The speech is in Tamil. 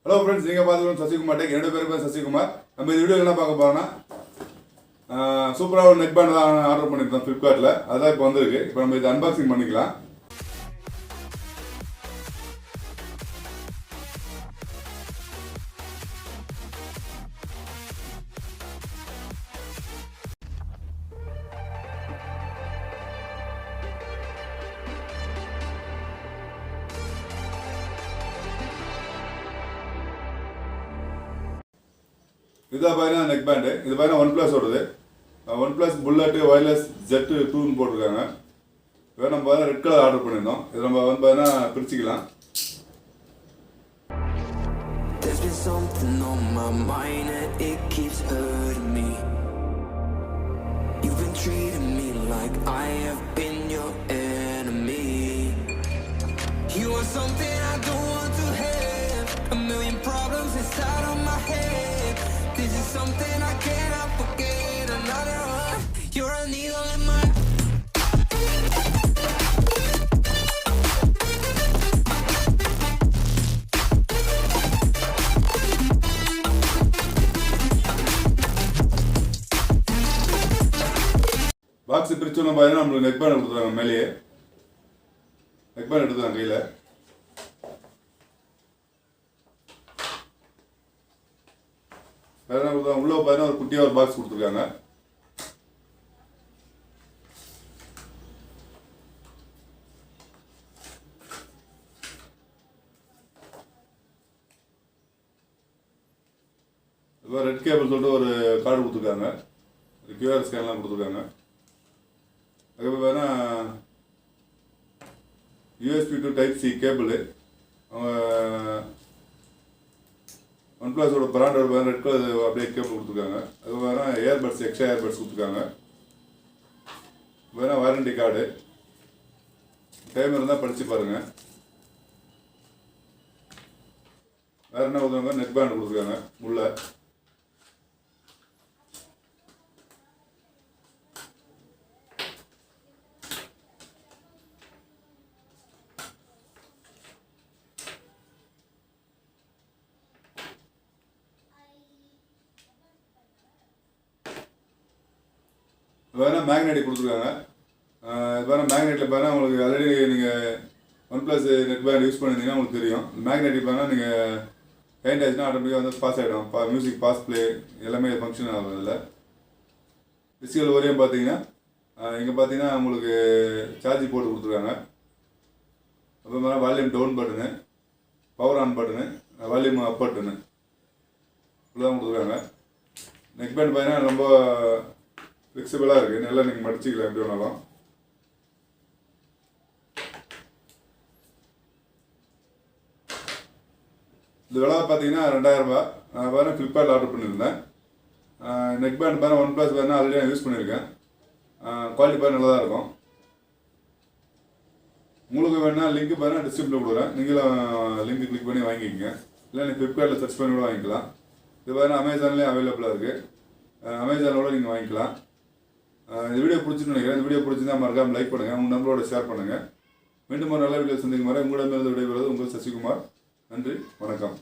Hello friends, you are watching Sasikumar Tech. I am Sasikumar. We will see this video. Super Neckband order from Flipkart. That is why we will unboxing it. This is a neckband. This is OnePlus. OnePlus Bullet Wireless Z2 போட்டுருக்காங்க. இத நம்ம ரெட் கலர் ஆர்டர் பண்ணிருந்தோம். இது நம்ம பிரிச்சிக்கலாம். There's been something on my mind and it keeps hurting me. You've been treating me like I have been your enemy. You are something I don't want to have. A million problems inside of my head. This is something I cannot forget. Another one, you're a needle in my. Box பிரிச்சோன்னு பார்த்தீங்கன்னா நம்மளுக்கு நெக்பேண்ட் கொடுத்துருக்காங்க. மேலேயே நெக்பேண்ட் எடுத்துருக்காங்க கையில். வேற உள்ள பார்த்தீங்கன்னா ஒரு குட்டியாக ஒரு பாக்ஸ் கொடுத்துருக்காங்க. இப்போ ரெட் கேபிள் சொல்லிட்டு ஒரு கார்டு கொடுத்துருக்காங்க. QR ஸ்கேன்லாம் கொடுத்துருக்காங்க. அதுக்கப்புறம் பார்த்தீங்கன்னா USB to Type-C cable. OnePlus பிராண்டோட ரெட் கலர் அப்படியே கேபிள் கொடுத்துருக்காங்க. அதுக்கப்புறம் இயர்பட்ஸ் எக்ஸ்ட்ரா இயர்பட்ஸ் கொடுத்துருக்காங்க. வேணா வாரண்டி கார்டு. டைம் இருந்தால் படித்து பாருங்கள். வேறு என்ன கொடுத்துருக்காங்க? நெக் பேண்ட் கொடுத்துருக்காங்க உள்ள. வேணா மேக்னெட்டிக் கொடுத்துருக்காங்க. வேணா மேக்னெட்டில் பார்த்தா உங்களுக்கு ஆல்ரெடி நீங்கள் OnePlus நெக்பேண்ட் யூஸ் பண்ணியிருந்தீங்கன்னா உங்களுக்கு தெரியும். மேக்னெட்டிக் பார்த்தா நீங்கள் பெயிண்ட் ஆச்சுன்னா ஆட்டோமேட்டிக்காக பாஸ் ஆகிடும். மியூசிக் பாஸ் ப்ளே எல்லாமே ஃபங்க்ஷன் ஆகும். இதில் பிசிக்கல் வரையும் பார்த்தீங்கன்னா இங்கே பார்த்தீங்கன்னா உங்களுக்கு சார்ஜ் போட்டு கொடுத்துருக்காங்க. அப்புறமா volume down button, power on button, volume up button இப்படிதான் கொடுத்துருக்காங்க. நெக்பேண்ட் பார்த்தீங்கன்னா ரொம்ப ஃப்ளெக்சிபிளாக இருக்குது. நல்லா நீங்கள் மடிச்சிக்கலாம் எப்படி வேணாலும். இந்த விலை பார்த்தீங்கன்னா 2000 ரூபா. நான் வேறு ஃப்ளிப்கார்ட்டில் ஆர்டர் பண்ணியிருந்தேன். நெக்பேண்ட் வேறு OnePlus வேறு ஆல்ரெடி நான் யூஸ் பண்ணியிருக்கேன். குவாலிட்டி வேறு நல்லா தான் இருக்கும். உங்களுக்கு வேணால் லிங்க் வேணால் டிஸ்கிரிப்ஷனில் கொடுக்குறேன். நீங்களும் லிங்க் கிளிக் பண்ணி வாங்கிக்கோங்க. இல்லை நீங்கள் ஃப்ளிப்கார்ட்டில் சர்ச் பண்ணி கூட வாங்கிக்கலாம். இது வேறு அமேசான்லேயே அவைலபிளாக இருக்குது. அமேசானோட நீங்கள் வாங்கிக்கலாம். இந்த வீடியோ பிடிச்சிட்டு நினைக்கிறேன். இந்த வீடியோ பிடிச்சிருந்தா மறக்காமல் லைக் பண்ணுங்கள். உங்கள் நம்பரோட ஷேர் பண்ணுங்கள். மீண்டும் ஒரு நல்ல வீடியோ சந்திக்கும் வரை உங்களிடமிருந்து விடைபெறுவது உங்கள் சசிகுமார். நன்றி, வணக்கம்.